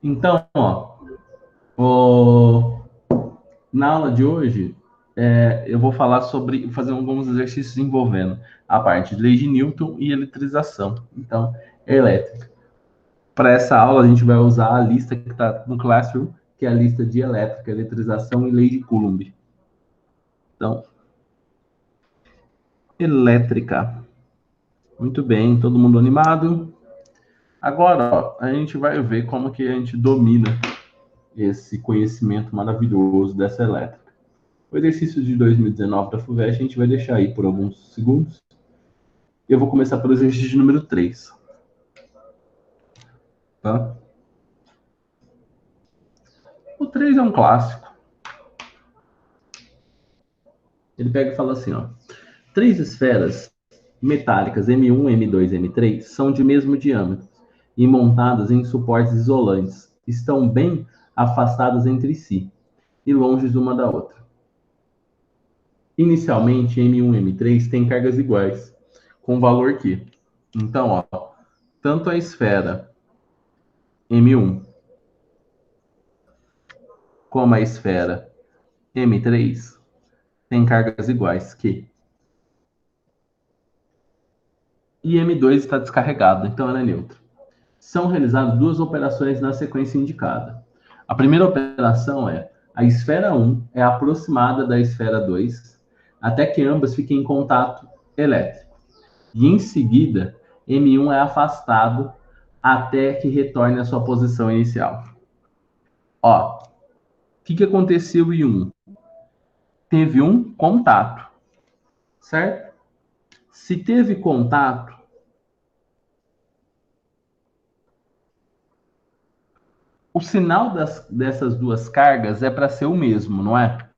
Então, na aula de hoje, eu vou falar sobre fazer alguns exercícios envolvendo a parte de lei de Newton e eletrização. Então, elétrica. Para essa aula, a gente vai usar a lista que está no Classroom, que é a lista de elétrica, eletrização e lei de Coulomb. Então, elétrica. Muito bem, todo mundo animado? Agora, a gente vai ver como que a gente domina esse conhecimento maravilhoso dessa elétrica. O exercício de 2019 da FUVEST a gente vai deixar aí por alguns segundos. Eu vou começar pelo exercício número 3. Tá? O 3 é um clássico. Ele pega e fala assim, ó. Três esferas metálicas M1, M2 e M3 são de mesmo diâmetro e montadas em suportes isolantes. Estão bem afastadas entre si e longe uma da outra. Inicialmente, M1 e M3 têm cargas iguais, com valor Q. Então, ó, tanto a esfera M1 como a esfera M3 têm cargas iguais, Q. E M2 está descarregado, então ela é neutra. São realizadas duas operações na sequência indicada. A primeira operação é a esfera 1 é aproximada da esfera 2 até que ambas fiquem em contato elétrico. E em seguida, M1 é afastado até que retorne à sua posição inicial. Ó, o que aconteceu em 1? Teve um contato, certo? Se teve contato, o sinal dessas duas cargas é para ser o mesmo, não é?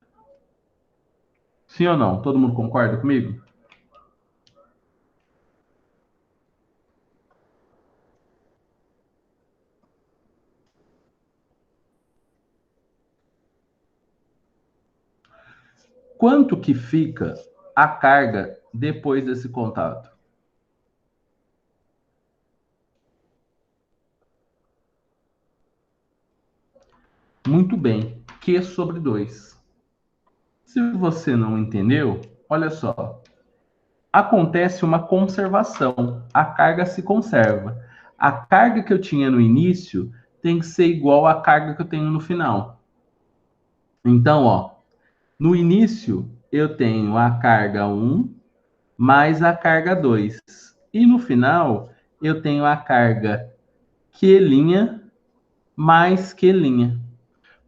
Sim ou não? Todo mundo concorda comigo? Quanto que fica a carga depois desse contato? Muito bem, Q sobre 2. Se você não entendeu, olha só. Acontece uma conservação. A carga se conserva. A carga que eu tinha no início tem que ser igual à carga que eu tenho no final. Então, ó, no início eu tenho a carga 1 mais a carga 2. E no final eu tenho a carga Q' mais Q'.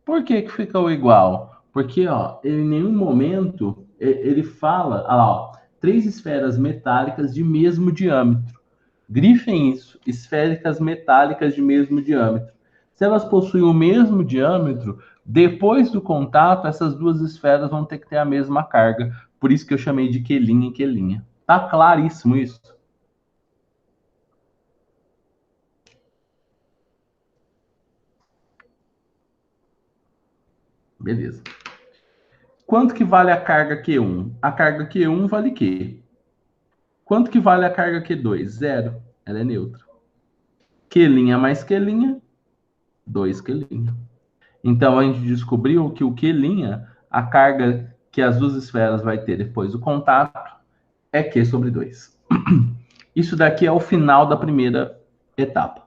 Por que que ficou igual? Porque, ó, em nenhum momento ele fala, ó, três esferas metálicas de mesmo diâmetro. Grifem isso, esféricas metálicas de mesmo diâmetro. Se elas possuem o mesmo diâmetro, depois do contato, essas duas esferas vão ter que ter a mesma carga. Por isso que eu chamei de quelinha e quelinha. Tá claríssimo isso? Beleza. Quanto que vale a carga Q1? A carga Q1 vale Q. Quanto que vale a carga Q2? Zero. Ela é neutra. Quelinha mais quelinha, 2 quelinha. Então a gente descobriu que o quelinha, a carga que as duas esferas vai ter depois do contato, é Q sobre 2. Isso daqui é o final da primeira etapa.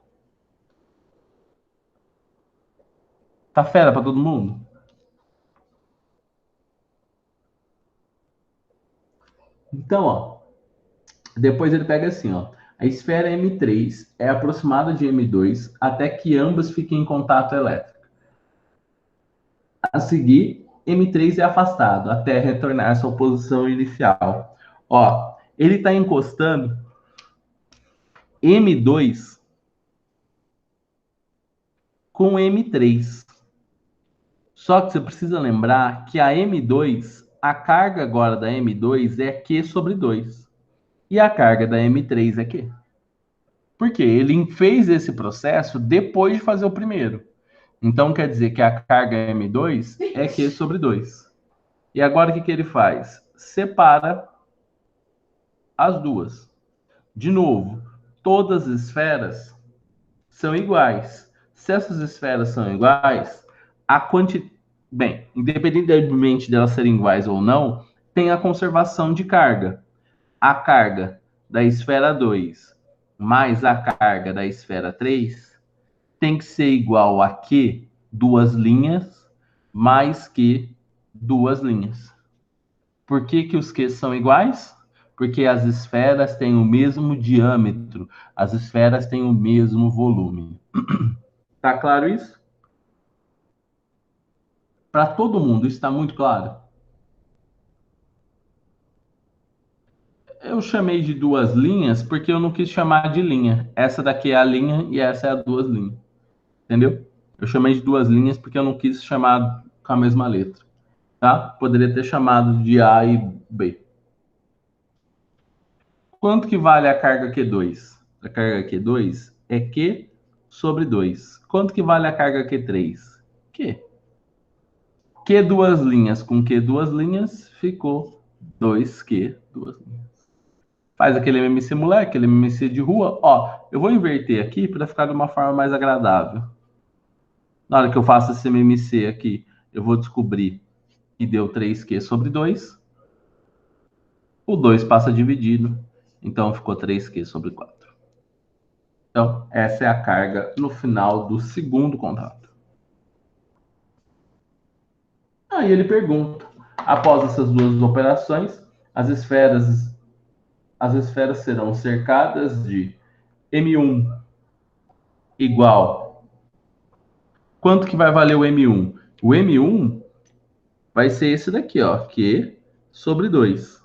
Tá fera para todo mundo? Então, ó, depois ele pega assim, ó. A esfera M3 é aproximada de M2 até que ambas fiquem em contato elétrico. A seguir, M3 é afastado até retornar à sua posição inicial. Ó, ele está encostando M2 com M3. Só que você precisa lembrar que a M2, a carga agora da M2 é Q sobre 2. E a carga da M3 é Q. Por quê? Ele fez esse processo depois de fazer o primeiro. Então quer dizer que a carga M2 é Q sobre 2. E agora o que ele faz? Separa as duas. De novo, todas as esferas são iguais. Se essas esferas são iguais, a quantidade... Bem, independentemente delas serem iguais ou não, tem a conservação de carga. A carga da esfera 2 mais a carga da esfera 3 tem que ser igual a Q, duas linhas, mais Q, duas linhas. Por que que os Qs são iguais? Porque as esferas têm o mesmo diâmetro, as esferas têm o mesmo volume. Tá claro isso? Para todo mundo, isso está muito claro? Eu chamei de duas linhas porque eu não quis chamar de linha. Essa daqui é a linha e essa é a duas linhas. Entendeu? Eu chamei de duas linhas porque eu não quis chamar com a mesma letra. Tá? Poderia ter chamado de A e B. Quanto que vale a carga Q2? A carga Q2 é Q sobre 2. Quanto que vale a carga Q3? Q. Q duas linhas com Q duas linhas ficou 2Q duas linhas. Faz aquele MMC moleque, aquele MMC de rua. Ó, eu vou inverter aqui para ficar de uma forma mais agradável. Na hora que eu faço esse MMC aqui, eu vou descobrir que deu 3Q sobre 2. O 2 passa dividido, então ficou 3Q sobre 4. Então, essa é a carga no final do segundo contato. Aí ele pergunta: após essas duas operações, as esferas serão cercadas de M1 igual. Quanto que vai valer o M1? O M1 vai ser esse daqui, ó, Q sobre 2.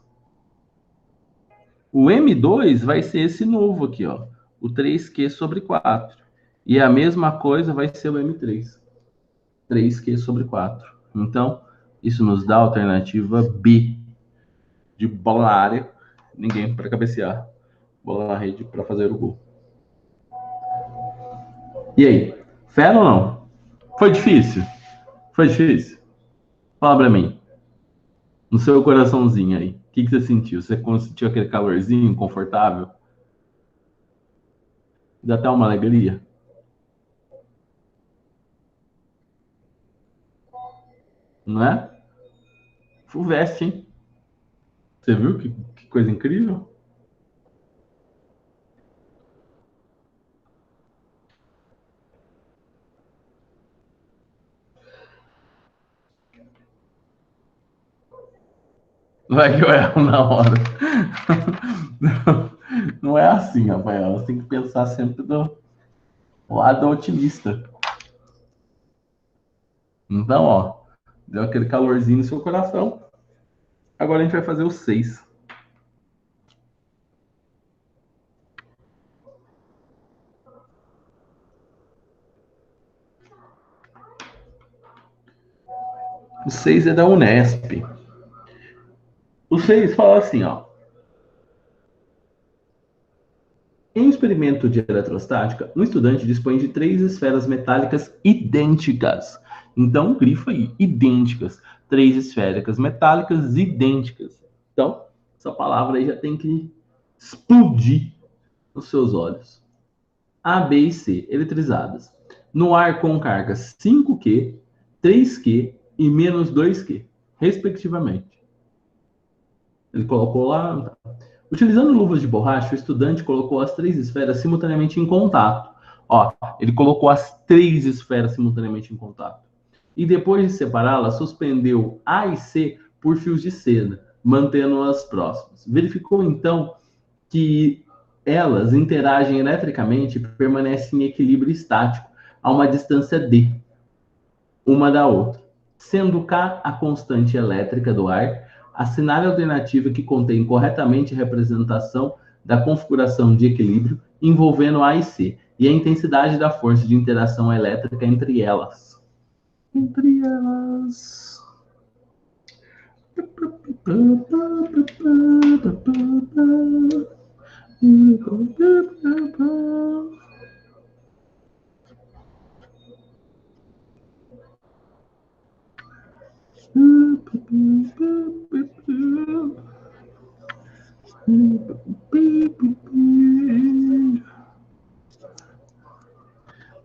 O M2 vai ser esse novo aqui, ó, o 3Q sobre 4. E a mesma coisa vai ser o M3, 3Q sobre 4. Então, isso nos dá a alternativa B, de bola na área, ninguém para cabecear, bola na rede para fazer o gol. E aí, fera ou não? Foi difícil? Foi difícil? Fala pra mim, no seu coraçãozinho aí, o que, que você sentiu? Você sentiu aquele calorzinho confortável? Dá até uma alegria? Não é? Fulvestre, hein? Você viu que coisa incrível? Vai que eu erro na hora. Não é assim, Rafael. Você tem que pensar sempre do lado otimista. Então, ó, deu aquele calorzinho no seu coração. Agora a gente vai fazer o 6. O 6 é da Unesp. O 6 fala assim, ó. Em um experimento de eletrostática, um estudante dispõe de três esferas metálicas idênticas. Então, grifa aí, idênticas. Três esféricas metálicas idênticas. Então, essa palavra aí já tem que explodir nos seus olhos. A, B e C, eletrizadas. No ar com carga 5Q, 3Q e menos 2Q, respectivamente. Ele colocou lá. Utilizando luvas de borracha, o estudante colocou as três esferas simultaneamente em contato. Ó, ele colocou as três esferas simultaneamente em contato. E depois de separá-las, suspendeu A e C por fios de seda, mantendo-as próximas. Verificou então que elas interagem eletricamente e permanecem em equilíbrio estático a uma distância d, uma da outra. Sendo K a constante elétrica do ar, assinale a alternativa que contém corretamente a representação da configuração de equilíbrio envolvendo A e C e a intensidade da força de interação elétrica entre elas. Entre elas.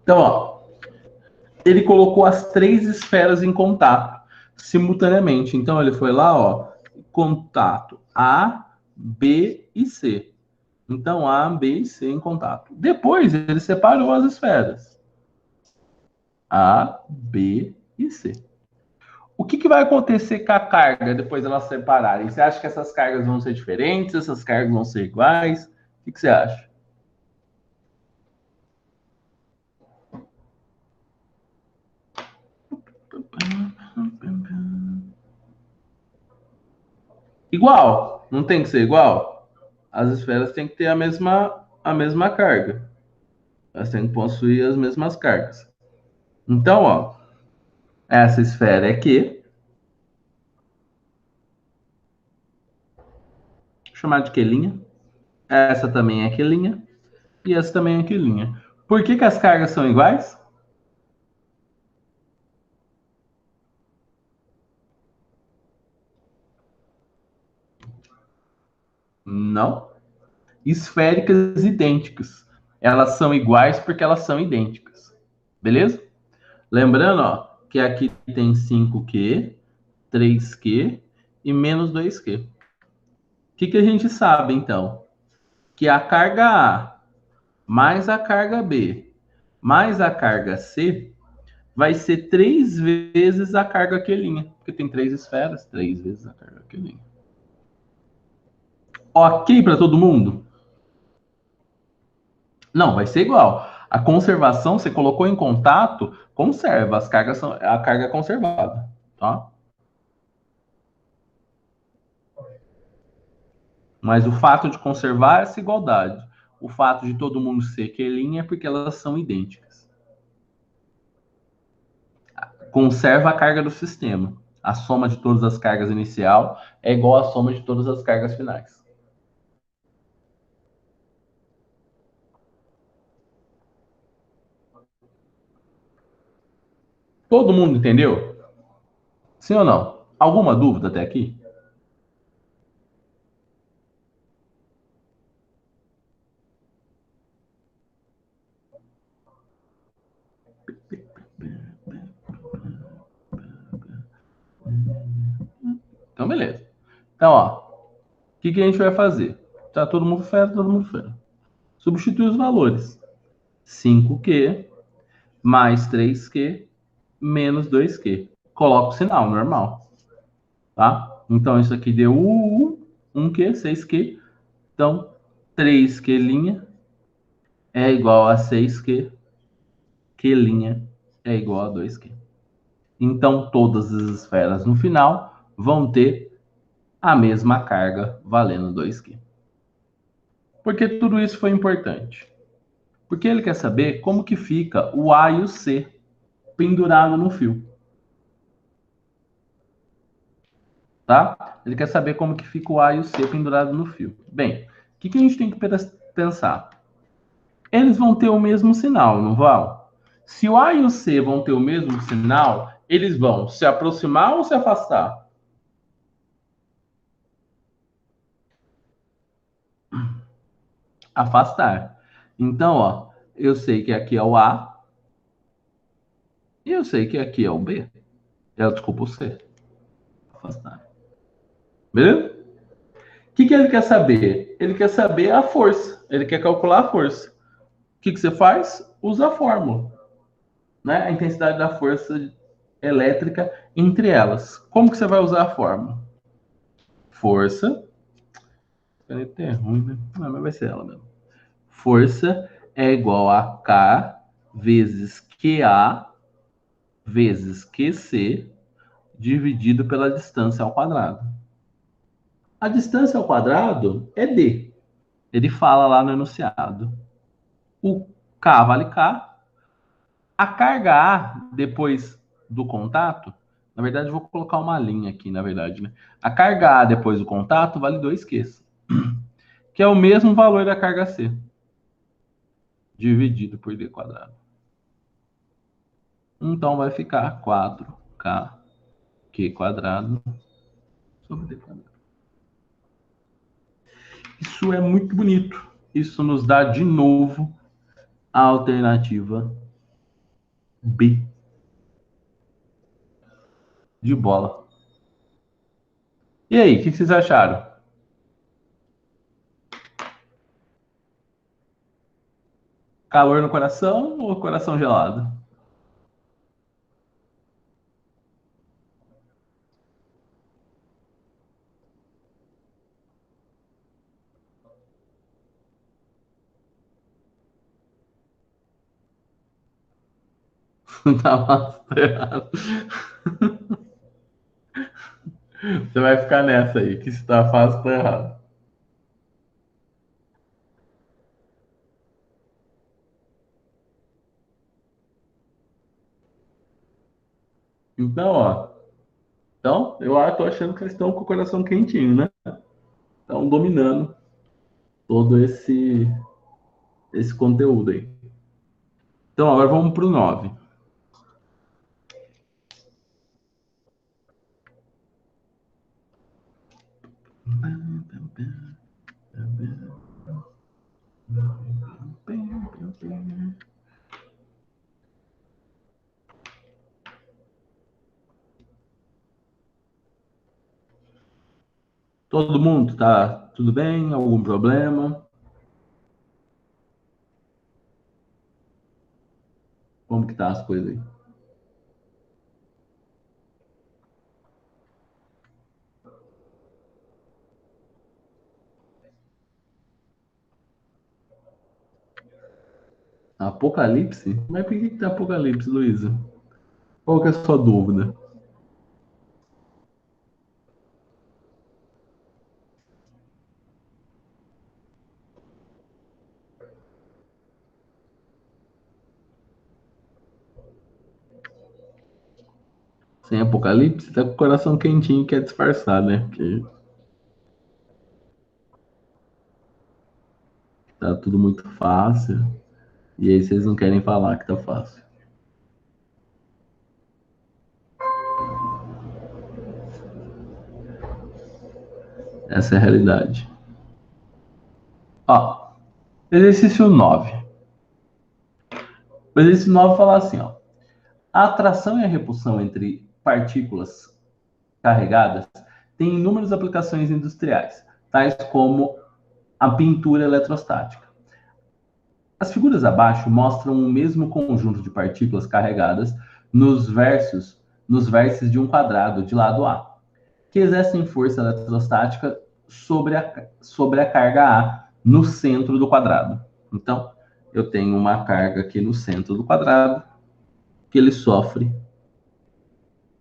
Então, ó, ele colocou as três esferas em contato simultaneamente. Então ele foi lá, ó, contato A, B e C. Então A, B e C em contato. Depois ele separou as esferas. A, B e C. O que vai acontecer com a carga depois de elas separarem? Você acha que essas cargas vão ser diferentes? Essas cargas vão ser iguais? O que você acha? Igual. Não tem que ser igual? As esferas têm que ter a mesma carga. Elas têm que possuir as mesmas cargas. Então, ó, essa esfera é Q. Vou chamar de Q'. Essa também é Q'. E essa também é Q'. Por que as cargas são iguais? Não. Esféricas idênticas. Elas são iguais porque elas são idênticas. Beleza? Lembrando, ó, que aqui tem 5Q, 3Q e menos 2Q. O que a gente sabe, então? Que a carga A mais a carga B mais a carga C vai ser 3 vezes a carga Q'. Porque tem 3 esferas, 3 vezes a carga Q'. Ok para todo mundo? Não, vai ser igual. A conservação, você colocou em contato, conserva. As cargas são a carga é conservada, tá? Mas o fato de conservar é essa igualdade. O fato de todo mundo ser Q' é porque elas são idênticas. Conserva a carga do sistema. A soma de todas as cargas inicial é igual à soma de todas as cargas finais. Todo mundo entendeu? Sim ou não? Alguma dúvida até aqui? Então, beleza. Então, ó, o que a gente vai fazer? Tá todo mundo fera, todo mundo fera. Substitui os valores. 5Q mais 3Q menos 2Q. Coloca o sinal normal, tá? Então, isso aqui deu 1Q, 6Q. Então, 3Q' é igual a 6Q. Q' é igual a 2Q. Então, todas as esferas no final vão ter a mesma carga valendo 2Q. Por que tudo isso foi importante? Porque ele quer saber como que fica o A e o C pendurado no fio, tá? Ele quer saber como que fica o A e o C pendurado no fio. Bem, o que a gente tem que pensar? Eles vão ter o mesmo sinal, não vão? Se o A e o C vão ter o mesmo sinal, eles vão se aproximar ou se afastar? Afastar. Então, ó, eu sei que aqui é o A e eu sei que aqui é o B. Desculpa, o C. Afastar. Beleza? O que ele quer saber? Ele quer saber a força. Ele quer calcular a força. O que você faz? Usa a fórmula, né? A intensidade da força elétrica entre elas. Como que você vai usar a fórmula? Força. Caneta é ruim, né? Não, mas vai ser ela mesmo. Força é igual a K vezes QA vezes QC dividido pela distância ao quadrado. A distância ao quadrado é D. Ele fala lá no enunciado. O K vale K. A carga A, depois do contato, na verdade, eu vou colocar uma linha aqui, na verdade, né? A carga A depois do contato vale 2Q, que é o mesmo valor da carga C, dividido por D quadrado. Então vai ficar 4Q quadrado sobre D quadrado. Isso é muito bonito. Isso nos dá de novo a alternativa B. De bola. E aí, o que vocês acharam? Calor no coração ou coração gelado? Tá massa, tá errado. Você vai ficar nessa aí, que se tá fácil, tá errado. Então, ó. Então, eu tô achando que eles estão com o coração quentinho, né? Estão dominando todo esse conteúdo aí. Então, agora vamos pro 9. Todo mundo tá tudo bem? Algum problema? Como que tá as coisas aí? Apocalipse? Mas por que tá apocalipse, Luísa? Qual que é a sua dúvida? Sem apocalipse, tá com o coração quentinho e quer disfarçar, né? Porque tá tudo muito fácil. E aí vocês não querem falar que tá fácil. Essa é a realidade. Ó, exercício 9. O exercício 9 fala assim, ó. A atração e a repulsão entre partículas carregadas têm inúmeras aplicações industriais, tais como a pintura eletrostática. As figuras abaixo mostram o mesmo conjunto de partículas carregadas nos versos, nos vértices de um quadrado de lado A, que exercem força eletrostática sobre a carga A no centro do quadrado. Então, eu tenho uma carga aqui no centro do quadrado que ele sofre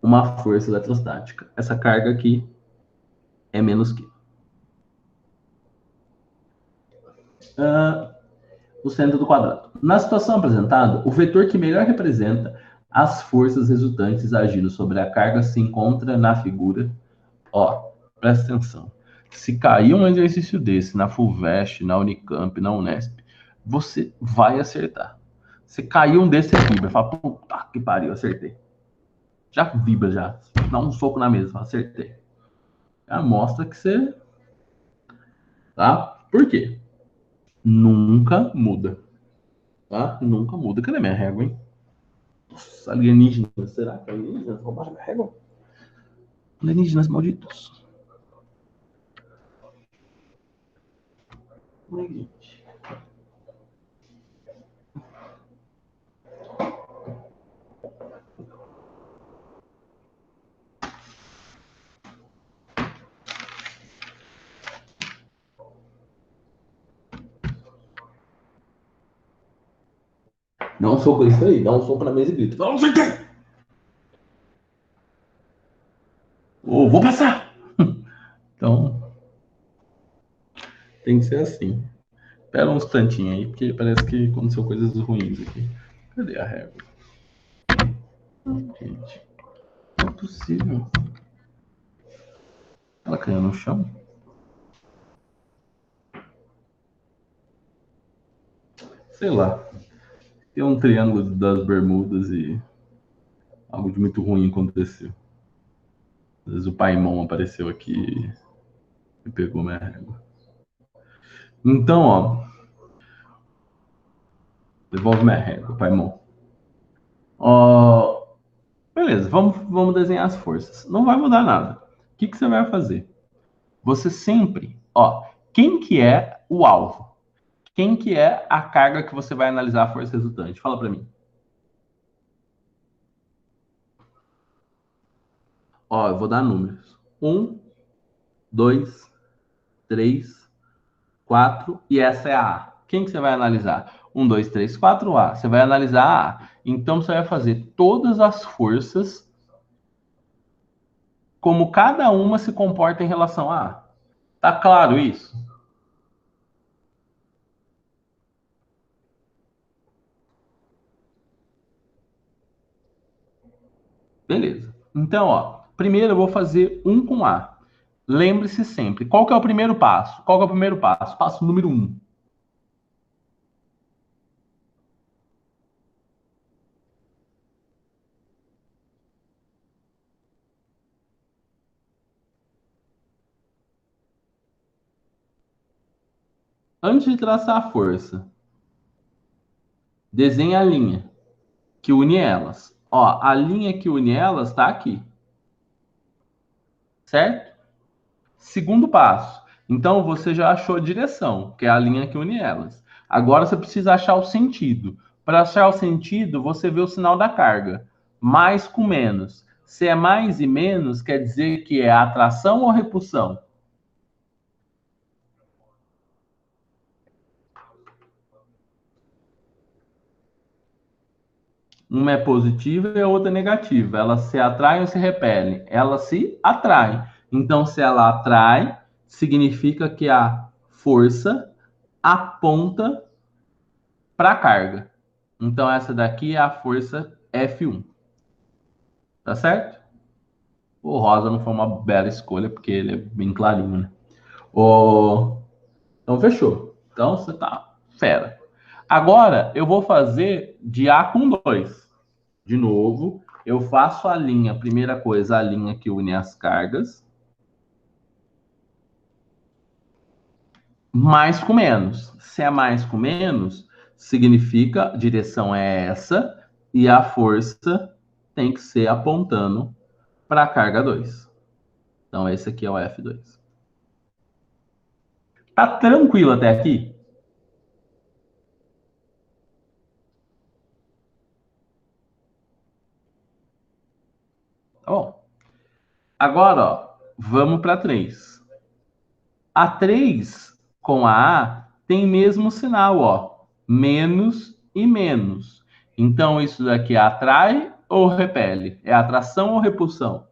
uma força eletrostática. Essa carga aqui é menos que o centro do quadrado. Na situação apresentada, o vetor que melhor representa as forças resultantes agindo sobre a carga se encontra na figura. Ó, presta atenção. Se cair um exercício desse na FUVEST, na Unicamp, na Unesp, você vai acertar. Se cair um desse aqui, vai falar, puta que pariu, acertei. Já vibra, já. Dá um soco na mesa, acertei. Já mostra que você. Tá? Por quê? Nunca muda. Tá? Nunca muda. Cadê minha régua, hein? Nossa, alienígenas. Será que alienígenas roubaram minha régua? Alienígenas malditos. Dá um soco isso aí, dá um soco na mesa e grita. Não sei o quê! Oh, vou passar! Então, tem que ser assim. Espera uns tantinhos aí, porque parece que aconteceu coisas ruins aqui. Cadê a régua? Gente, não é possível. Ela caiu no chão? Sei lá. Tem um triângulo das Bermudas e algo de muito ruim aconteceu. Às vezes o Paimon apareceu aqui e pegou minha régua. Então, ó, devolve minha régua, Paimon. Ó, Beleza, vamos desenhar as forças. Não vai mudar nada. O que você vai fazer? Você sempre, ó, quem que é o alvo? Quem que é a carga que você vai analisar a força resultante? Fala para mim. Ó, eu vou dar números. 1, 2, 3, 4 e essa é a A. Quem que você vai analisar? 1, 2, 3, 4, A. Você vai analisar a A. Então você vai fazer todas as forças como cada uma se comporta em relação a A. Tá claro isso? Beleza. Então, ó, primeiro eu vou fazer um com A. Lembre-se sempre, qual que é o primeiro passo? Qual que é o primeiro passo? Passo número um. Antes de traçar a força, desenhe a linha que une elas. Ó, a linha que une elas está aqui, certo? Segundo passo. Então você já achou a direção, que é a linha que une elas. Agora você precisa achar o sentido. Para achar o sentido, você vê o sinal da carga. Mais com menos. Se é mais e menos, quer dizer que é atração ou repulsão? Uma é positiva e a outra é negativa. Elas se atraem ou se repelem? Elas se atraem. Então, se ela atrai, significa que a força aponta para a carga. Então, essa daqui é a força F1. Tá certo? O rosa não foi uma bela escolha, porque ele é bem clarinho, né? O... Então, fechou. Então, você tá fera. Agora, eu vou fazer de A com 2. De novo, eu faço a linha, primeira coisa, a linha que une as cargas, mais com menos. Se é mais com menos, significa a direção é essa e a força tem que ser apontando para a carga 2. Então, esse aqui é o F2. Tá tranquilo até aqui? Tá bom. Agora, ó, vamos para 3. A 3 com a A tem mesmo sinal, ó, menos e menos. Então, isso daqui atrai ou repele? É atração ou repulsão?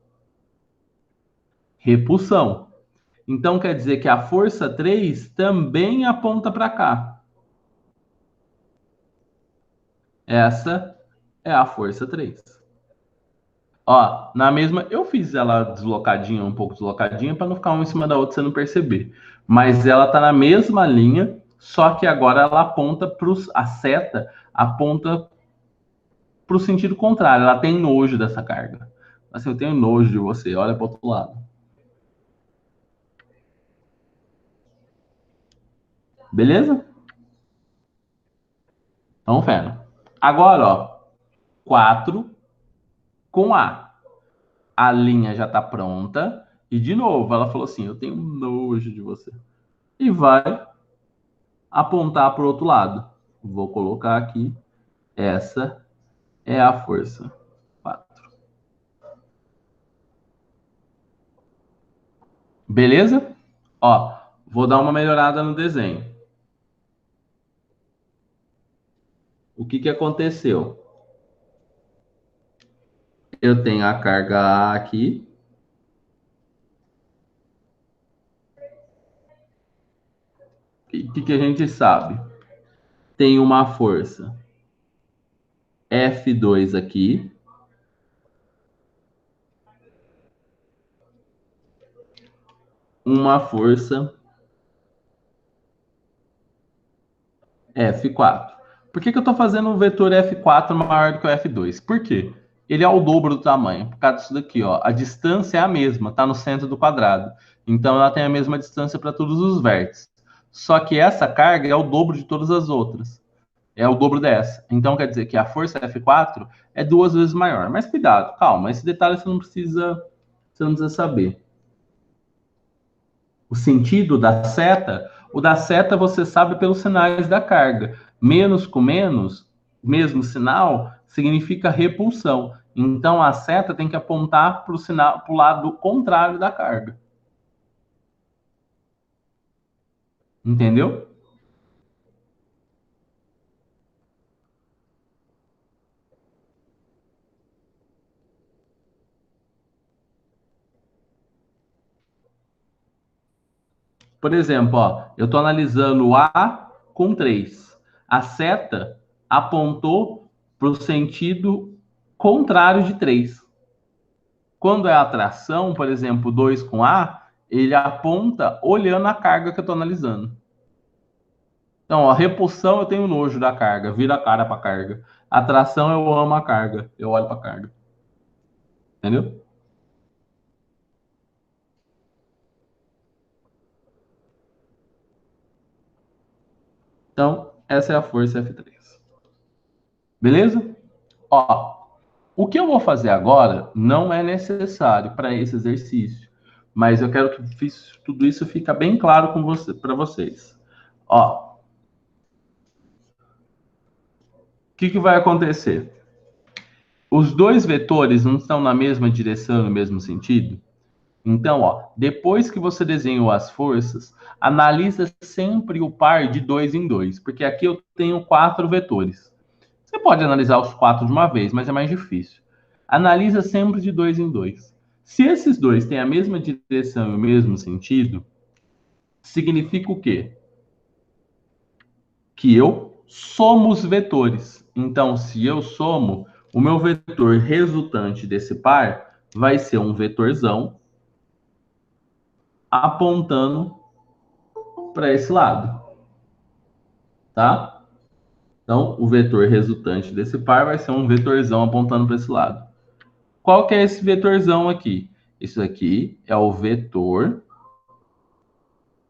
Repulsão. Então, quer dizer que a força 3 também aponta para cá. Essa é a força 3. Ó, na mesma, eu fiz ela deslocadinha, um pouco deslocadinha, para não ficar uma em cima da outra, você não perceber. Mas ela tá na mesma linha, só que agora ela aponta a seta aponta para o sentido contrário. Ela tem nojo dessa carga. Assim, eu tenho nojo de você, olha para outro lado. Beleza? Então, fera. Agora, ó, 4 com A. A linha já tá pronta. E de novo, ela falou assim: eu tenho nojo de você. E vai apontar para o outro lado. Vou colocar aqui. Essa é a força 4. Beleza? Ó, vou dar uma melhorada no desenho. O que que aconteceu? Eu tenho a carga A aqui. O que a gente sabe? Tem uma força F2 aqui. Uma força F4. Por que eu estou fazendo o vetor F4 maior do que o F2? Por quê? Ele é o dobro do tamanho. Por causa disso daqui, ó. A distância é a mesma, está no centro do quadrado. Então ela tem a mesma distância para todos os vértices. Só que essa carga é o dobro de todas as outras. é o dobro dessa. Então quer dizer que a força F4 é 2 vezes maior. Mas cuidado, calma, esse detalhe você não precisa saber. O sentido da seta, o da seta você sabe pelos sinais da carga. Menos com menos, mesmo sinal, significa repulsão. Então a seta tem que apontar para o sinal, para o lado contrário da carga. Entendeu? Por exemplo, ó, eu estou analisando o A com 3. A seta apontou para o sentido contrário de 3. Quando é atração, por exemplo, 2 com A, ele aponta olhando a carga que eu estou analisando. Então, a repulsão eu tenho nojo da carga, vira a cara para a carga. Atração eu amo a carga, eu olho para a carga. Entendeu? Então, essa é a força F3. Beleza? Ó, o que eu vou fazer agora não é necessário para esse exercício, mas eu quero que tudo isso fique bem claro com para vocês. Ó, o que vai acontecer? Os dois vetores não estão na mesma direção, no mesmo sentido? Então, ó, depois que você desenhou as forças, analisa sempre o par de dois em dois, porque aqui eu tenho 4 vetores. Você pode analisar os 4 de uma vez, mas é mais difícil. Analisa sempre de dois em dois. Se esses dois têm a mesma direção e o mesmo sentido, significa o quê? Que eu somo os vetores. Então, se eu somo, o meu vetor resultante desse par vai ser um vetorzão apontando para esse lado, tá? Então, o vetor resultante desse par vai ser um vetorzão apontando para esse lado. Qual que é esse vetorzão aqui? Isso aqui é o vetor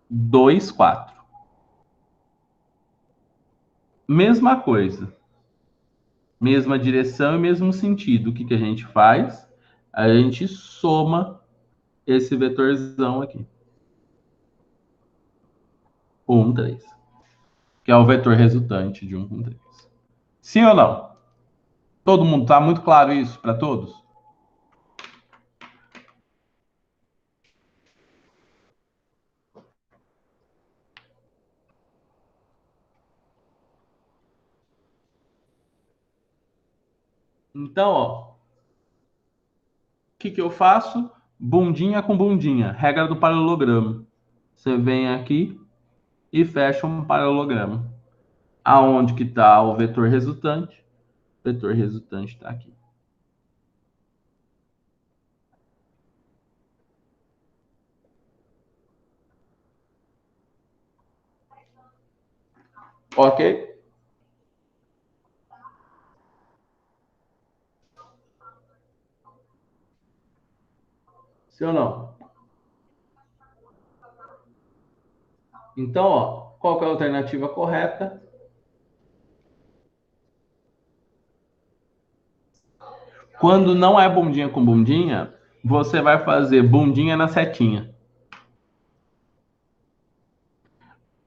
2, 4. Mesma coisa, mesma direção e mesmo sentido. O que, que a gente faz? A gente soma esse vetorzão aqui. 1, 3. Que é o vetor resultante de 1 com 3. Sim ou não? Todo mundo, tá muito claro isso para todos? Então, ó, que eu faço? Bundinha com bundinha, regra do paralelogramo. Você vem aqui e fecha um paralelogramo. Aonde que está o vetor resultante? O vetor resultante está aqui. Ok? Sim ou não? Então, ó, qual que é a alternativa correta? Quando não é bundinha com bundinha, você vai fazer bundinha na setinha.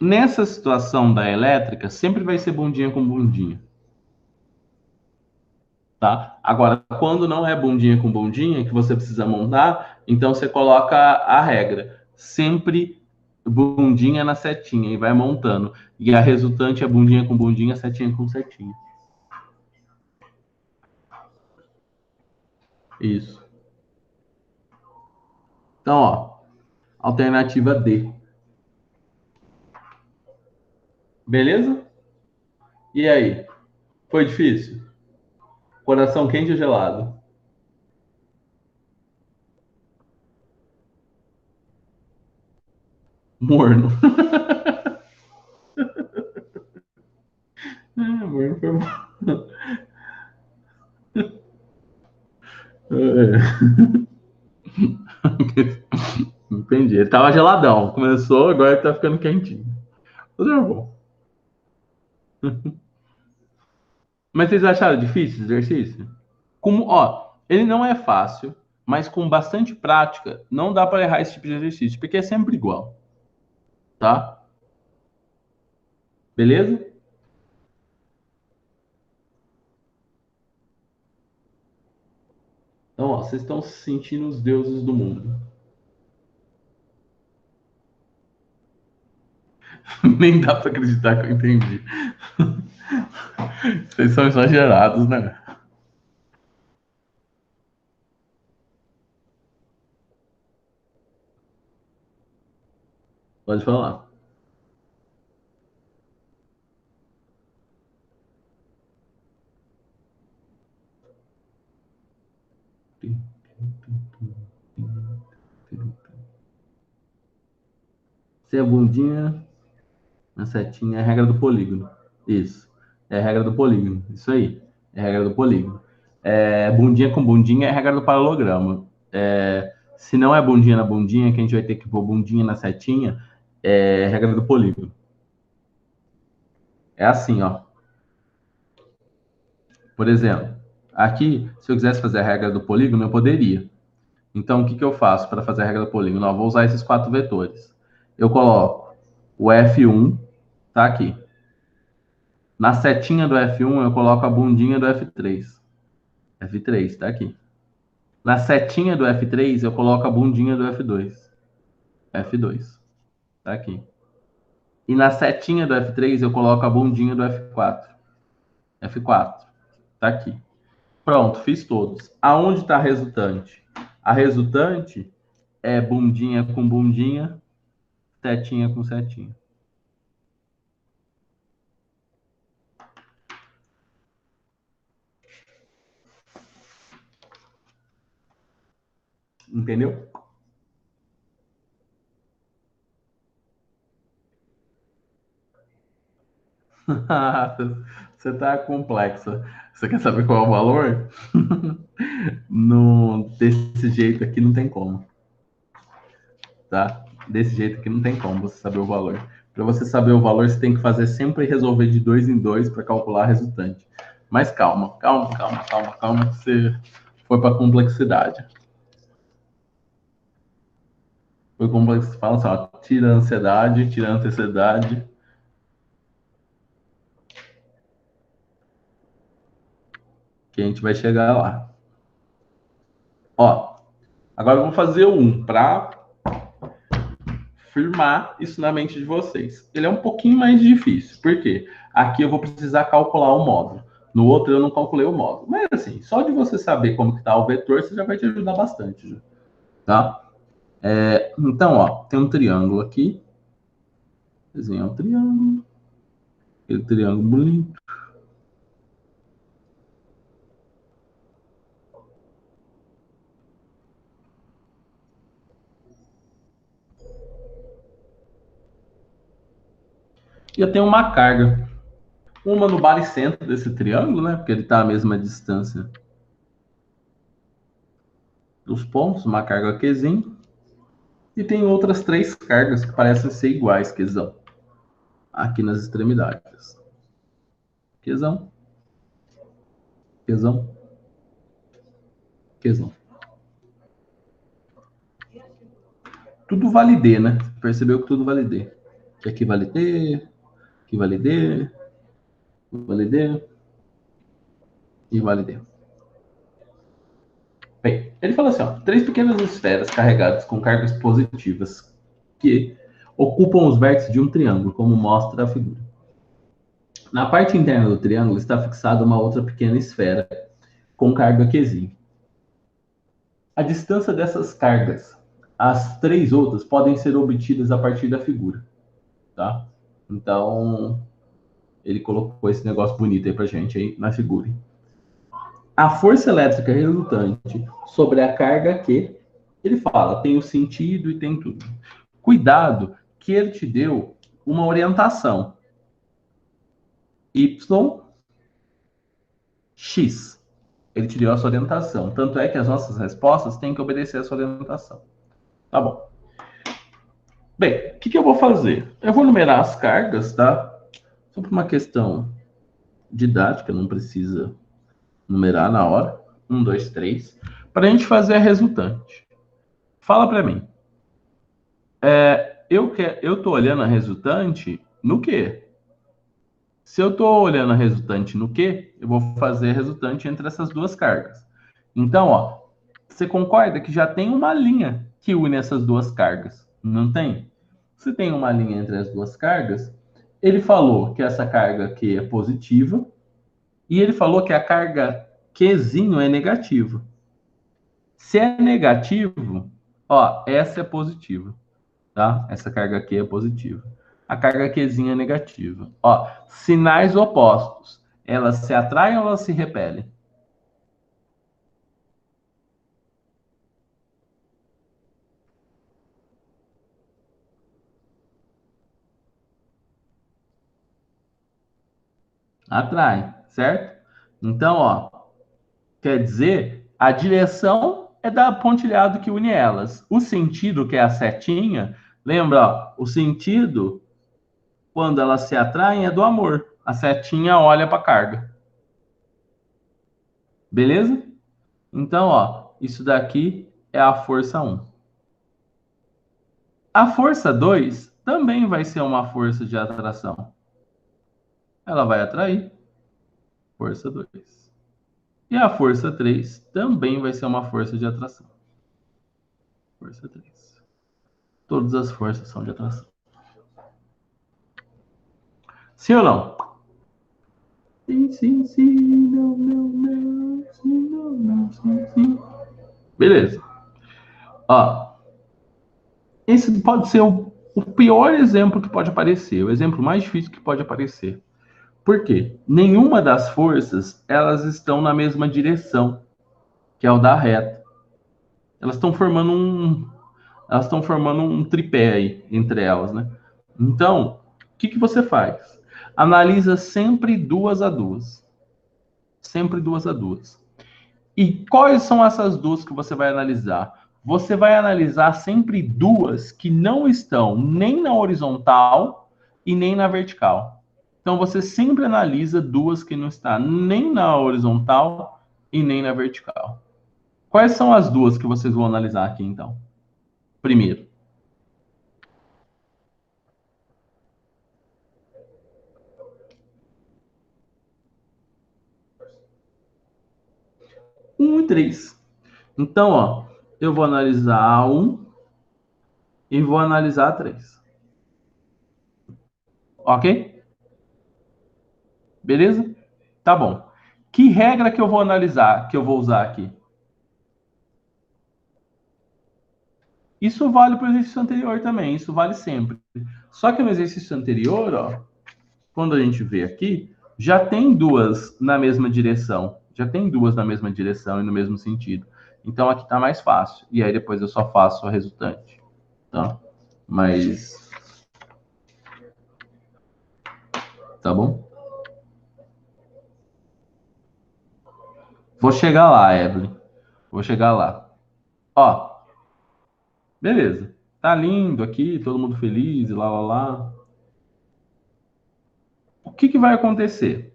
Nessa situação da elétrica, sempre vai ser bundinha com bundinha. Tá? Agora, quando não é bundinha com bundinha, que você precisa montar, então você coloca a regra. Sempre bundinha na setinha e vai montando. E a resultante é bundinha com bundinha, setinha com setinha. Isso. Então, ó, alternativa D. Beleza? E aí? Foi difícil? Coração quente ou gelado? Morno. Morno foi bom. É. Entendi. Ele tava geladão. Começou, agora ele tá ficando quentinho. Tudo é bom. Mas vocês acharam difícil esse exercício? Como, ó, ele não é fácil, mas com bastante prática, não dá para errar esse tipo de exercício, porque é sempre igual, tá? Beleza? Então, ó, vocês estão se sentindo os deuses do mundo. Nem dá para acreditar que eu entendi. Vocês são exagerados, né? Pode falar. Se é bundinha, a setinha é a regra do polígono. Isso. É a regra do polígono. Isso aí. É a regra do polígono. É, bundinha com bundinha é a regra do paralograma. É, se não é bundinha na bundinha, que a gente vai ter que pôr bundinha na setinha, é a regra do polígono. É assim, ó. Por exemplo, aqui, se eu quisesse fazer a regra do polígono, eu poderia. Então, o que, que eu faço para fazer a regra do polígono? Eu vou usar esses quatro vetores. Eu coloco o F1, tá aqui. Na setinha do F1, eu coloco a bundinha do F3. F3, tá aqui. Na setinha do F3, eu coloco a bundinha do F2. F2, tá aqui. E na setinha do F3, eu coloco a bundinha do F4. F4, tá aqui. Pronto, fiz todos. Aonde está a resultante? A resultante é bundinha com bundinha, setinha com setinha. Entendeu? Você tá complexa. Você quer saber qual é o valor? No, desse jeito aqui não tem como, tá? Desse jeito aqui não tem como você saber o valor. Para você saber o valor, você tem que fazer sempre resolver de dois em dois para calcular a resultante. Mas calma, calma, calma, calma, calma, que você foi para complexidade. Foi complexo, fala assim, ó, tira a ansiedade, tira a antecedade, que a gente vai chegar lá. Ó, agora vamos fazer um para firmar isso na mente de vocês. Ele é um pouquinho mais difícil, por quê? Aqui eu vou precisar calcular o módulo. No outro eu não calculei o módulo. Mas assim, só de você saber como que tá o vetor, você já vai te ajudar bastante, já, tá? Então, ó, tem um triângulo aqui. Desenhar um triângulo. Aquele triângulo bonito. E eu tenho uma carga. Uma no baricentro desse triângulo, né? Porque ele está à mesma distância dos pontos, uma carga Qzinho. E tem outras três cargas que parecem ser iguais, Qzão. Aqui nas extremidades. Qzão, Qzão, Qzão. Tudo vale D, né? Percebeu que tudo vale D. Que aqui vale D, aqui vale D, vale D e vale D. Bem, ele fala assim, ó, três pequenas esferas carregadas com cargas positivas que ocupam os vértices de um triângulo, como mostra a figura. Na parte interna do triângulo está fixada uma outra pequena esfera com carga Qzinho. A distância dessas cargas, as três outras, podem ser obtidas a partir da figura, tá? Então, ele colocou esse negócio bonito aí pra gente aí na figura. A força elétrica resultante sobre a carga Q, ele fala, tem o sentido e tem tudo. Cuidado que ele te deu uma orientação. Y, X. Ele te deu essa orientação. Tanto é que as nossas respostas têm que obedecer essa orientação. Tá bom. Bem, o que, que eu vou fazer? Eu vou numerar as cargas, tá? Só por uma questão didática, não precisa numerar na hora. 1, 2, 3. Para a gente fazer a resultante. Fala para mim. Eu estou olhando a resultante no quê? Se eu estou olhando a resultante no quê, eu vou fazer a resultante entre essas duas cargas. Então, ó, você concorda que já tem uma linha que une essas duas cargas? Não tem? Se tem uma linha entre as duas cargas, ele falou que essa carga aqui é positiva e ele falou que a carga Qzinho é negativa. Se é negativo, ó, essa é positiva, tá? Essa carga aqui é positiva. A carga Qzinho é negativa. Ó, sinais opostos. Elas se atraem ou elas se repelem? Atraem, certo? Então, ó, quer dizer, a direção é da pontilhado que une elas. O sentido, que é a setinha, lembra, ó, o sentido, quando elas se atraem, é do amor. A setinha olha para a carga. Beleza? Então, ó, isso daqui é a força 1. A força 2 também vai ser uma força de atração. Ela vai atrair. Força 2. E a força 3 também vai ser uma força de atração. Força 3. Todas as forças são de atração. Sim ou não? Sim, sim, sim, não, não, não, sim, não, não, sim, sim. Beleza. Ó, esse pode ser o pior exemplo que pode aparecer, o exemplo mais difícil que pode aparecer. Por quê? Nenhuma das forças, elas estão na mesma direção, que é o da reta. Elas estão formando um tripé aí entre elas, né? Então, o que você faz? Analisa sempre duas a duas. Sempre duas a duas. E quais são essas duas que você vai analisar? Você vai analisar sempre duas que não estão nem na horizontal e nem na vertical. Então você sempre analisa duas que não estão nem na horizontal e nem na vertical. Quais são as duas que vocês vão analisar aqui então? Primeiro, 1 e 3. Então, ó, eu vou analisar a 1 e vou analisar a 3. Ok? Beleza? Tá bom. Que regra que eu vou analisar, que eu vou usar aqui? Isso vale para o exercício anterior também, isso vale sempre. Só que no exercício anterior, ó, quando a gente vê aqui, já tem duas na mesma direção. Já tem duas na mesma direção e no mesmo sentido. Então aqui tá mais fácil. E aí depois eu só faço a resultante. Tá? Mas. Tá bom? Vou chegar lá, Evelyn. Vou chegar lá. Ó, beleza. Tá lindo aqui, todo mundo feliz, lá, lá, lá. O que vai acontecer?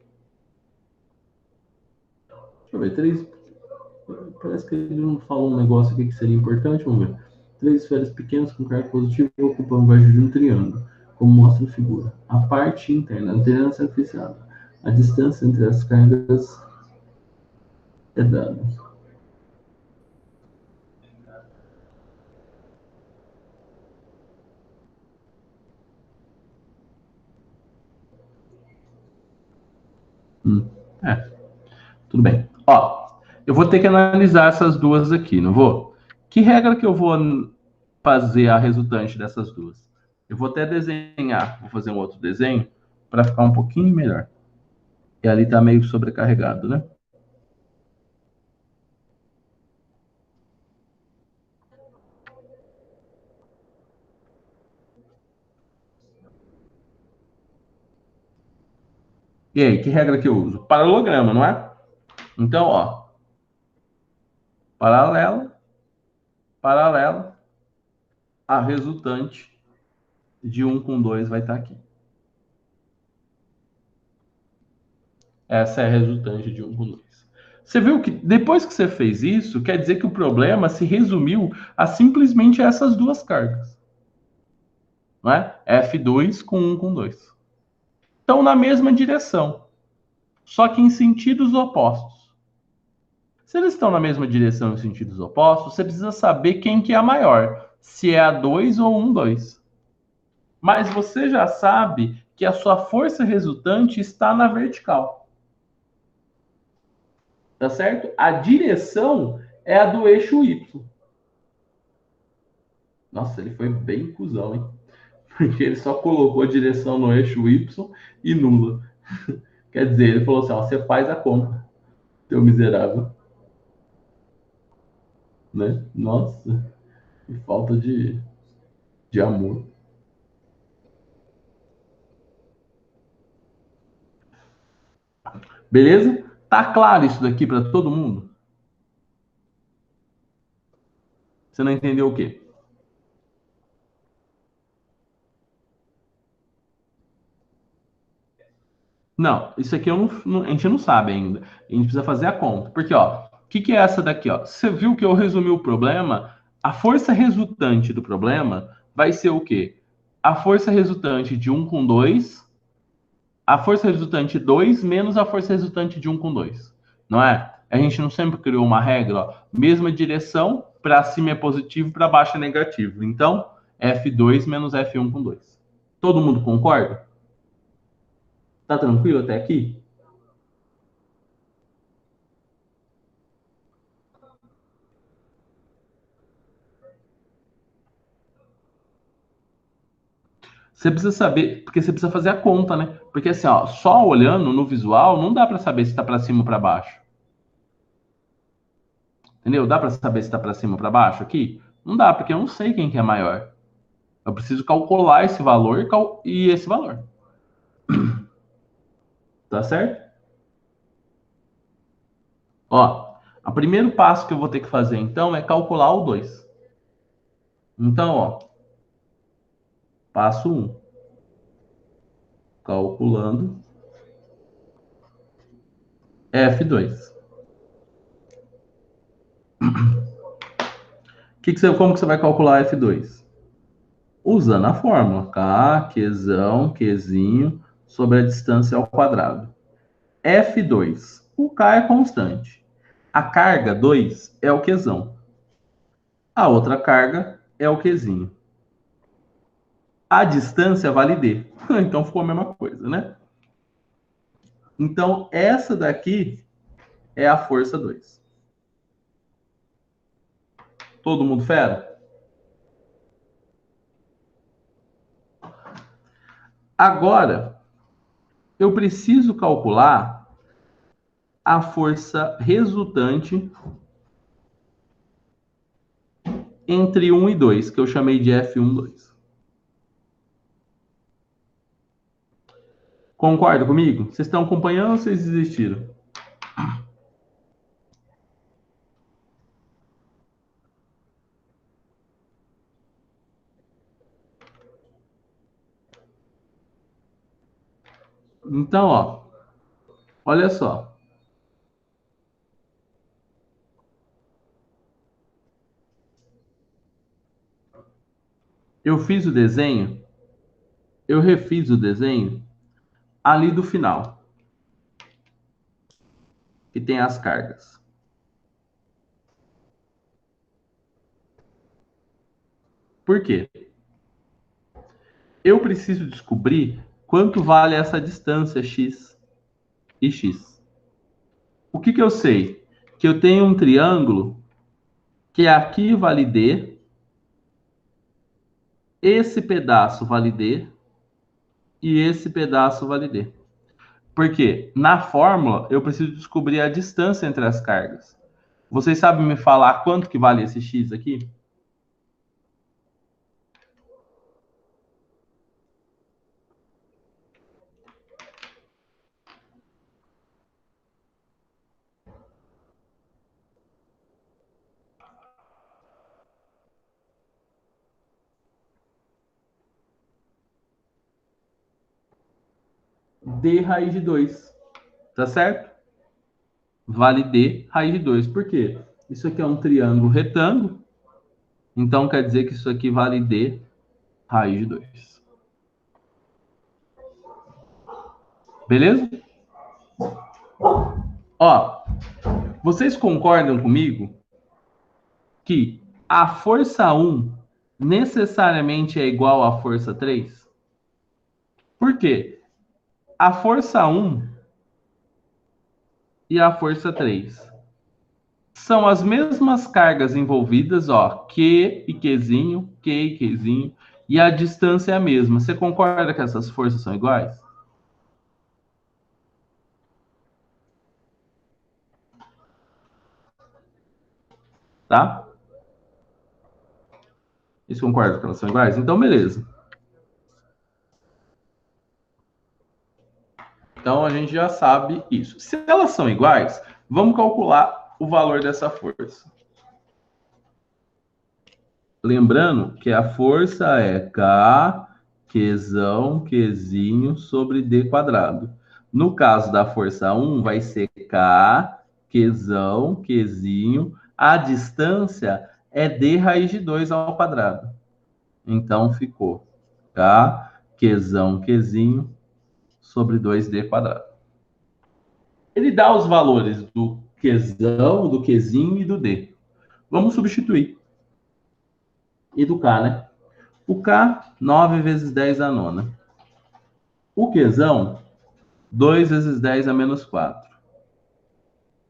Deixa eu ver, três. Parece que ele não falou um negócio aqui que seria importante. Vamos ver. Três esferas pequenas com carga positiva ocupam o eixo de um triângulo, como mostra a figura. A parte interna, anterior sendo fixada. A distância entre as cargas é dada. É, tudo bem. Ó, eu vou ter que analisar essas duas aqui, não vou? Que regra que eu vou fazer a resultante dessas duas? Eu vou até desenhar, vou fazer um outro desenho para ficar um pouquinho melhor. E ali está meio sobrecarregado, né? E aí, que regra que eu uso? Paralelograma, não é? Então, ó, paralela, paralela, a resultante de um com 2 vai estar aqui. Essa é a resultante de 1 com 2. Você viu que depois que você fez isso, quer dizer que o problema se resumiu a simplesmente essas duas cargas. Não é? F2 com 1 com 2. Estão na mesma direção, só que em sentidos opostos. Se eles estão na mesma direção em sentidos opostos, você precisa saber quem que é a maior, se é a 2 ou 1, 2. Mas você já sabe que a sua força resultante está na vertical. Tá certo? A direção é a do eixo Y. Nossa, ele foi bem cuzão, hein? Porque ele só colocou a direção no eixo Y e nula. Quer dizer, ele falou assim: ó, você faz a conta, teu miserável. Né? Nossa, que falta de amor. Beleza? Tá claro isso daqui para todo mundo? Você não entendeu o quê? Não, isso aqui a gente não sabe ainda. A gente precisa fazer a conta. Porque, ó, o que é essa daqui, ó? Você viu que eu resumi o problema? A força resultante do problema vai ser o quê? A força resultante de 1 com 2, a força resultante de 2 menos a força resultante de 1 com 2. Não é? A gente não sempre criou uma regra, ó, mesma direção, para cima é positivo, para baixo é negativo. Então, F2 menos F1 com 2. Todo mundo concorda? Tá tranquilo até aqui? Você precisa saber, porque você precisa fazer a conta, né? Porque assim, ó, só olhando no visual não dá para saber se tá para cima ou para baixo. Entendeu? Dá para saber se tá para cima ou para baixo aqui? Não dá, porque eu não sei quem que é maior. Eu preciso calcular esse valor e esse valor. Tá certo? Ó, o primeiro passo que eu vou ter que fazer então é calcular o 2. Então, ó, passo um, calculando F2. Como que você vai calcular F2? Usando a fórmula K, Qzão, Qzinho, sobre a distância ao quadrado. F2, o K é constante. A carga 2 é o Qzão. A outra carga é o Qzinho. A distância vale D. Então ficou a mesma coisa, né? Então essa daqui é a força 2. Todo mundo fera? Agora, eu preciso calcular a força resultante entre 1 e 2, que eu chamei de F1, 2. Concorda comigo? Vocês estão acompanhando ou vocês desistiram? Então, ó, olha só. Eu fiz o desenho, eu refiz o desenho ali do final, que tem as cargas. Por quê? Eu preciso descobrir quanto vale essa distância x e x. O que que eu sei? Que eu tenho um triângulo que aqui vale D, esse pedaço vale D e esse pedaço vale D. Porque na fórmula eu preciso descobrir a distância entre as cargas. Vocês sabem me falar quanto que vale esse x aqui? D raiz de 2. Tá certo? Vale D, raiz de 2. Por quê? Isso aqui é um triângulo retângulo, então quer dizer que isso aqui vale D, raiz de 2. Beleza? Ó, vocês concordam comigo que a força 1 necessariamente é igual à força 3? Por quê? A força 1 e a força 3 são as mesmas cargas envolvidas, ó, Q e Qzinho, Q e Qzinho, e a distância é a mesma. Você concorda que essas forças são iguais? Tá? Vocês concordam que elas são iguais? Então, beleza. Então, a gente já sabe isso. Se elas são iguais, vamos calcular o valor dessa força. Lembrando que a força é K, Qzão, Qzinho sobre D quadrado. No caso da força 1, vai ser K, Qzão, Qzinho. A distância é D raiz de 2 ao quadrado. Então, ficou K, Qzão, Qzinho sobre 2D quadrado. Ele dá os valores do Qzão, do Qzinho e do D. Vamos substituir. E do K, né? O K, 9 vezes 10 a nona. O Qzão, 2 vezes 10 a menos 4.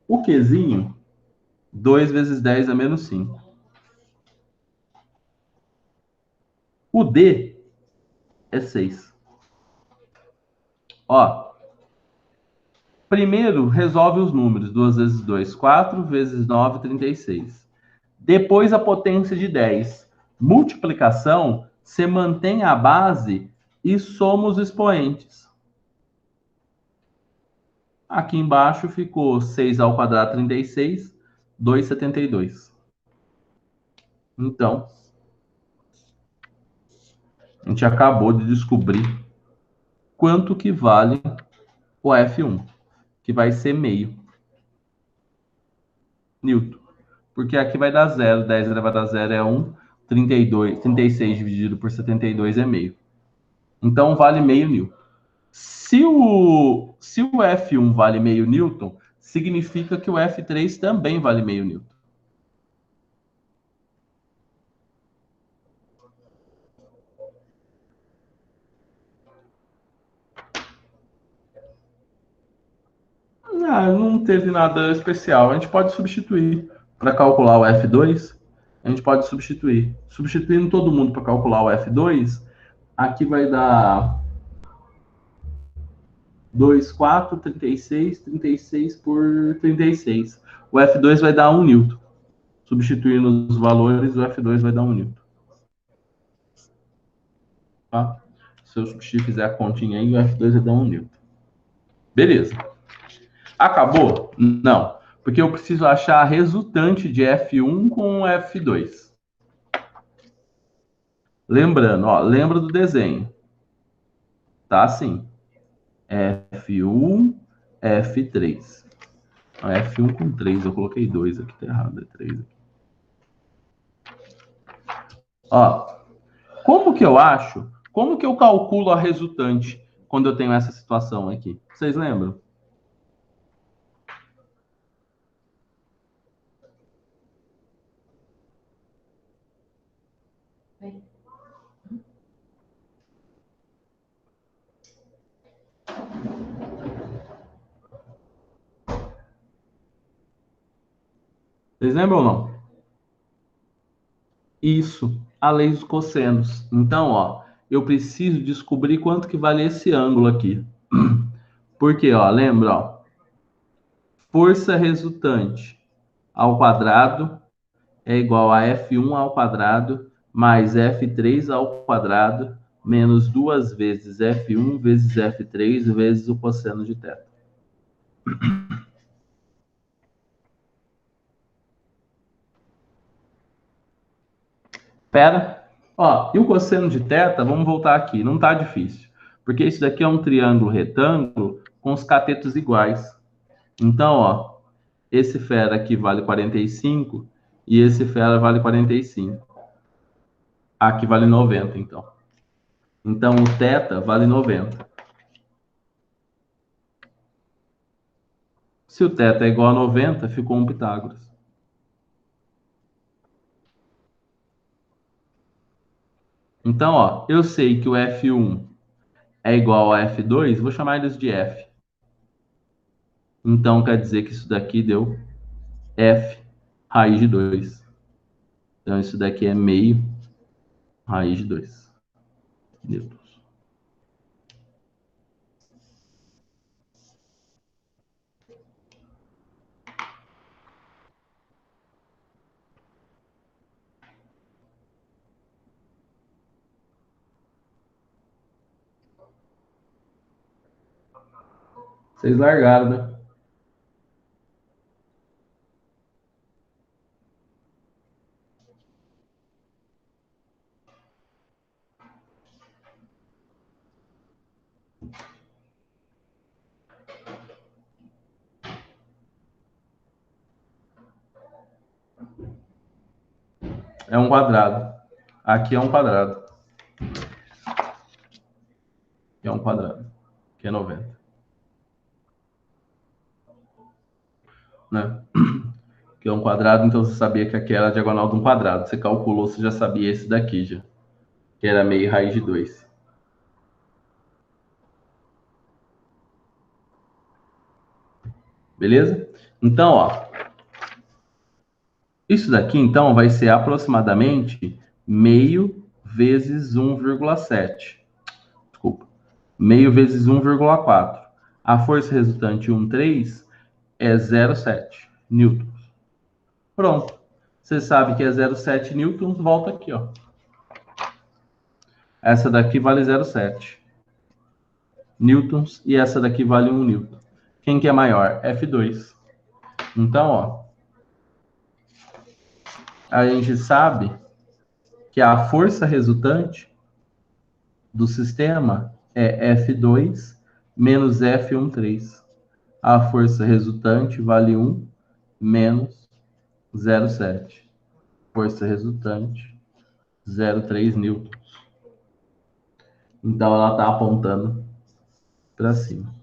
O Qzinho, 2 vezes 10 a menos 5. O D é 6. Ó, primeiro resolve os números. 2 vezes 2, 4 vezes 9, 36. Depois a potência de 10. Multiplicação, você mantém a base e soma os expoentes. Aqui embaixo ficou 6 ao quadrado, 36, 2,72. Então, a gente acabou de descobrir quanto que vale o F1, que vai ser meio Newton. Porque aqui vai dar zero, 10 elevado a zero é 1, 32, 36 dividido por 72 é meio. Então, vale meio Newton. Se o F1 vale meio Newton, significa que o F3 também vale meio Newton. Ah, não teve nada especial. A gente pode substituir para calcular o F2. A gente pode substituir. Substituindo todo mundo para calcular o F2, aqui vai dar 2, 4, 36, 36 por 36. O F2 vai dar 1 newton. Substituindo os valores, o F2 vai dar 1 newton. Tá? Se eu substituir, fizer a continha aí, o F2 vai dar 1 newton. Beleza. Acabou? Não. Porque eu preciso achar a resultante de F1 com F2. Lembrando, ó, lembra do desenho. Tá assim. F1, F3. F1 com 3, eu coloquei 2 aqui, tá errado, é 3 aqui. Ó, como que eu acho? Como que eu calculo a resultante quando eu tenho essa situação aqui? Vocês lembram? Vocês lembram ou não? Isso, a lei dos cossenos. Então, ó, eu preciso descobrir quanto que vale esse ângulo aqui. Porque, ó, lembra, ó, força resultante ao quadrado é igual a F1 ao quadrado mais F3 ao quadrado menos 2 vezes F1 vezes F3 vezes o cosseno de θ. Pera. Ó, e o cosseno de θ, vamos voltar aqui, não tá difícil. Porque isso daqui é um triângulo retângulo com os catetos iguais. Então, ó, esse fera aqui vale 45 e esse fera vale 45. Aqui vale 90, então. Então, o θ vale 90. Se o θ é igual a 90, ficou um Pitágoras. Então, ó, eu sei que o F1 é igual a F2, vou chamar eles de F. Então, quer dizer que isso daqui deu F raiz de 2. Então, isso daqui é meio raiz de 2 newtons. Vocês largaram, né? É um quadrado. Aqui é um quadrado. Aqui é um quadrado. Aqui é 90. Né? Que é um quadrado, então você sabia que aqui era a diagonal de um quadrado. Você calculou, você já sabia esse daqui já. Que era meio raiz de 2. Beleza? Então, ó. Isso daqui, então, vai ser aproximadamente meio vezes 1,7. Desculpa. Meio vezes 1,4. A força resultante 1,3 é 0,7 newtons. Pronto. Você sabe que é 0,7 newtons, volta aqui, ó. Essa daqui vale 0,7 newtons e essa daqui vale 1 newton. Quem que é maior? F2. Então, ó, a gente sabe que a força resultante do sistema é F2 menos F13. A força resultante vale 1 menos 0,7. Força resultante 0,3 newtons. Então ela está apontando para cima.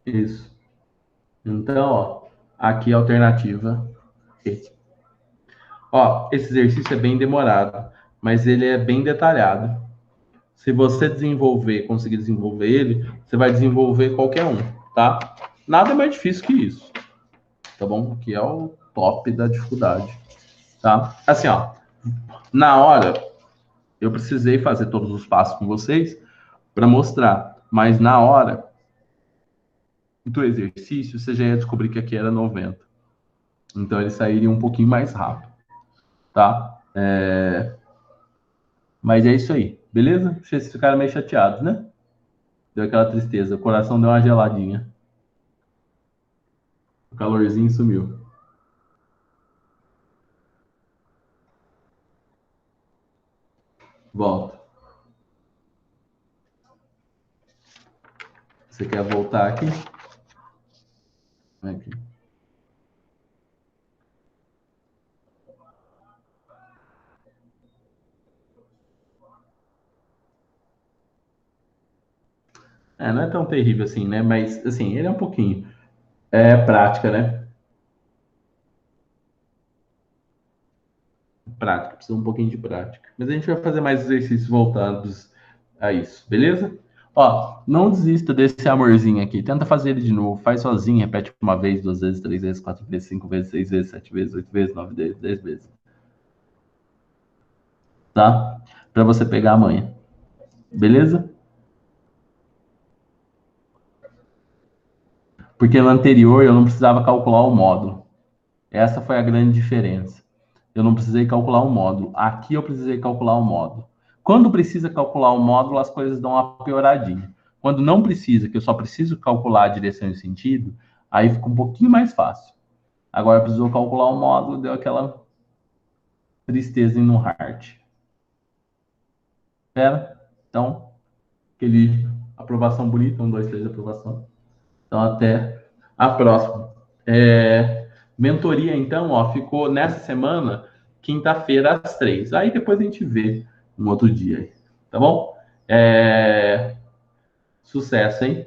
Isso. Então, ó, aqui a alternativa E. Ó, esse exercício é bem demorado, mas ele é bem detalhado. Se você desenvolver, conseguir desenvolver ele, você vai desenvolver qualquer um, tá? Nada mais difícil que isso, tá bom? Aqui é o top da dificuldade, tá? Assim, ó, na hora eu precisei fazer todos os passos com vocês para mostrar, mas na hora do exercício você já ia descobrir que aqui era 90. Então ele sairia um pouquinho mais rápido, tá? Mas é isso aí, beleza? Vocês ficaram meio chateados, né? Deu aquela tristeza, o coração deu uma geladinha. O calorzinho sumiu. Volta. Você quer voltar aqui? Aqui. É, não é tão terrível assim, né? Mas, assim, ele é um pouquinho. É prática, né? Prática, precisa um pouquinho de prática. Mas a gente vai fazer mais exercícios voltados a isso, beleza? Ó, não desista desse amorzinho aqui. Tenta fazer ele de novo. Faz sozinho, repete uma vez, duas vezes, três vezes, quatro vezes, cinco vezes, seis vezes, sete vezes, oito vezes, nove vezes, 10 vezes. Tá? Pra você pegar amanhã. Beleza? Porque no anterior eu não precisava calcular o módulo. Essa foi a grande diferença. Eu não precisei calcular o módulo. Aqui eu precisei calcular o módulo. Quando precisa calcular o módulo, as coisas dão uma pioradinha. Quando não precisa, que eu só preciso calcular a direção e sentido, aí fica um pouquinho mais fácil. Agora precisou calcular o módulo, deu aquela tristeza no heart. Espera. Então, aquele aprovação bonita, 1, 2, 3, aprovação. Então, até a próxima. Mentoria, então, ó, ficou nessa semana, quinta-feira, às 3. Aí depois a gente vê um outro dia aí, tá bom? Sucesso, hein?